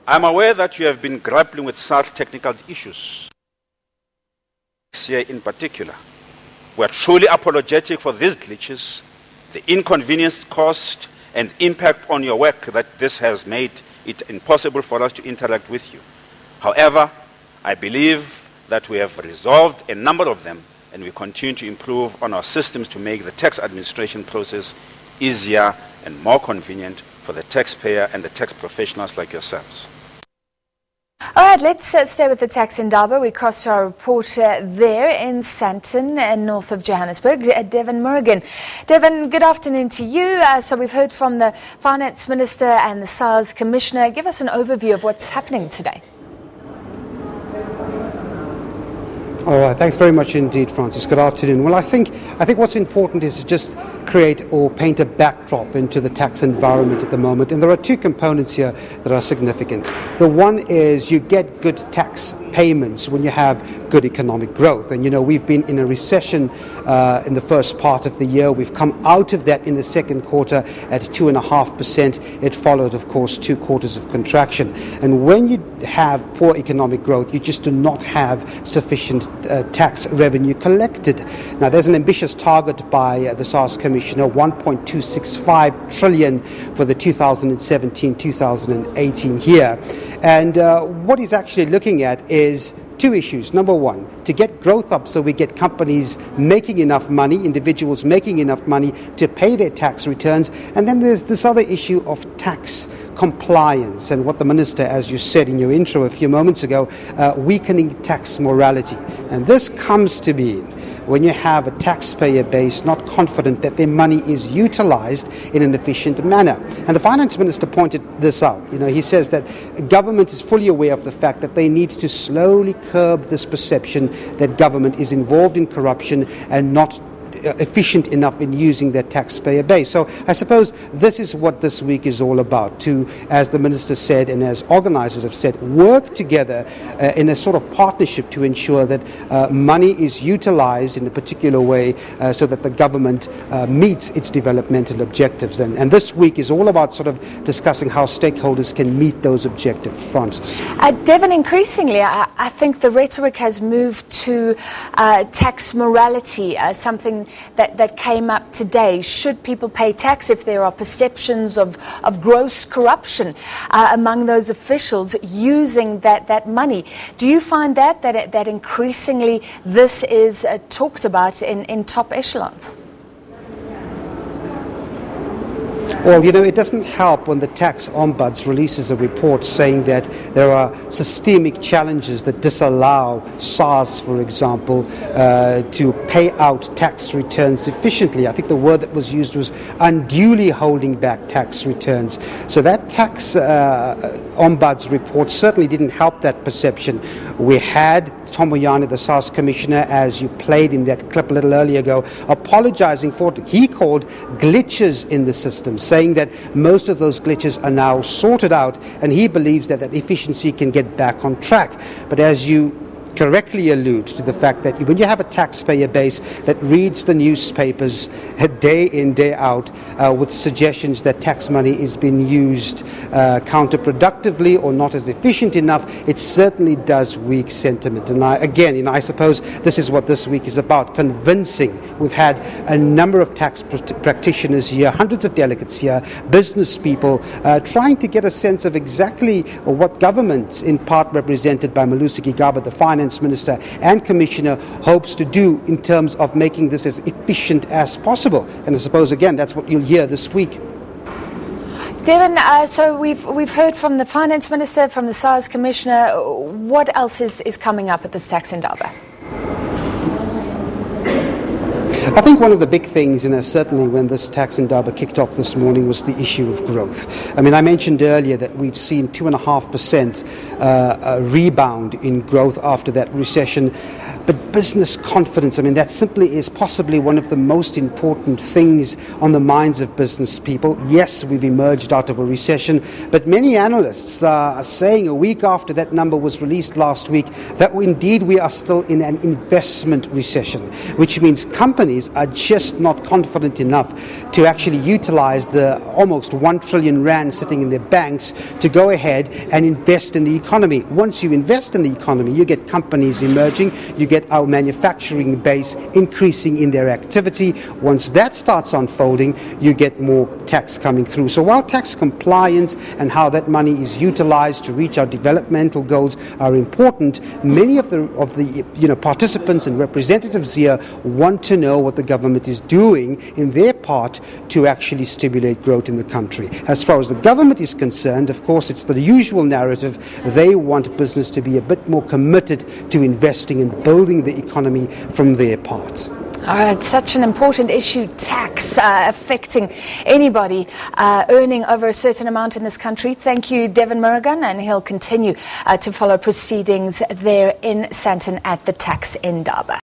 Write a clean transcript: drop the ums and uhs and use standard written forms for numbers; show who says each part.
Speaker 1: I'm aware that you have been grappling with SARS technical issues, here in particular. We are truly apologetic for these glitches, the inconvenience caused and impact on your work that this has made it impossible for us to interact with you. However, I believe that we have resolved a number of them, and we continue to improve on our systems to make the tax administration process easier and more convenient for the taxpayer and the tax professionals like yourselves.
Speaker 2: All right, let's stay with the Tax Indaba. We cross to our reporter there in Sandton, north of Johannesburg, Devan Murugan. Devan, good afternoon to you. So we've heard from the Finance Minister and the SARS Commissioner. Give us an overview of what's happening today.
Speaker 3: All right, thanks very much indeed, Francis. Good afternoon. Well, I think what's important is to just create or paint a backdrop into the tax environment at the moment. And there are two components here that are significant. The one is you get good tax payments when you have good economic growth. And, you know, we've been in a recession in the first part of the year. We've come out of that in the second quarter at 2.5%. It followed, of course, 2 quarters of contraction. And when you have poor economic growth, you just do not have sufficient tax revenue collected. Now, there's an ambitious target by the SARS Commissioner, 1.265 trillion for the 2017-2018 year. And what he's actually looking at is two issues. Number one, to get growth up so we get companies making enough money, individuals making enough money to pay their tax returns. And then there's this other issue of tax compliance and what the Minister, as you said in your intro a few moments ago, weakening tax morality. And this comes to mean when you have a taxpayer base not confident that their money is utilized in an efficient manner. And the Finance Minister pointed this out. You know, he says that government is fully aware of the fact that they need to slowly curb this perception that government is involved in corruption and not efficient enough in using their taxpayer base. So I suppose this is what this week is all about, to, as the Minister said and as organisers have said, work together in a sort of partnership to ensure that money is utilised in a particular way so that the government meets its developmental objectives. And this week is all about sort of discussing how stakeholders can meet those objectives. Francis.
Speaker 2: Devan, increasingly, I think the rhetoric has moved to tax morality, something that came up today. Should people pay tax if there are perceptions of gross corruption among those officials using that money? Do you find that increasingly this is talked about in top echelons?
Speaker 3: Well, you know, it doesn't help when the Tax Ombud releases a report saying that there are systemic challenges that disallow SARS, for example, to pay out tax returns efficiently. I think the word that was used was unduly holding back tax returns. So that Tax Ombud's report certainly didn't help that perception. We had Tom Moyane, the SARS Commissioner, as you played in that clip a little earlier ago, apologizing for what he called glitches in the system, saying that most of those glitches are now sorted out and he believes that efficiency can get back on track. But as you correctly allude to the fact that when you have a taxpayer base that reads the newspapers day in, day out with suggestions that tax money is being used counterproductively or not as efficient enough, it certainly does weak sentiment. And I suppose this is what this week is about, convincing. We've had a number of tax practitioners here, hundreds of delegates here, business people, trying to get a sense of exactly what government, in part represented by Malusi Gigaba, the Finance Minister and Commissioner, hopes to do in terms of making this as efficient as possible. And I suppose, again, that's what you'll hear this week.
Speaker 2: Devan, so we've heard from the Finance Minister, from the SARS Commissioner. What else is coming up at this Tax Indaba?
Speaker 3: I think one of the big things, certainly when this Tax Indaba kicked off this morning, was the issue of growth. I mean, I mentioned earlier that we've seen 2.5% rebound in growth after that recession. but business confidence, I mean, that simply is possibly one of the most important things on the minds of business people. Yes, we've emerged out of a recession, but many analysts are saying a week after that number was released last week that indeed we are still in an investment recession, which means companies are just not confident enough to actually utilize the almost 1 trillion rand sitting in their banks to go ahead and invest in the economy. Once you invest in the economy, you get companies emerging, you get our manufacturing base increasing in their activity. Once that starts unfolding, you get more tax coming through. So while tax compliance and how that money is utilized to reach our developmental goals are important, many of the participants and representatives here want to know what the government is doing in their part to actually stimulate growth in the country. As far as the government is concerned, of course, it's the usual narrative. They want business to be a bit more committed to investing and building the economy from their part.
Speaker 2: All right, such an important issue, tax affecting anybody earning over a certain amount in this country. Thank you, Devan Murugan, and he'll continue to follow proceedings there in Sandton at the Tax Indaba.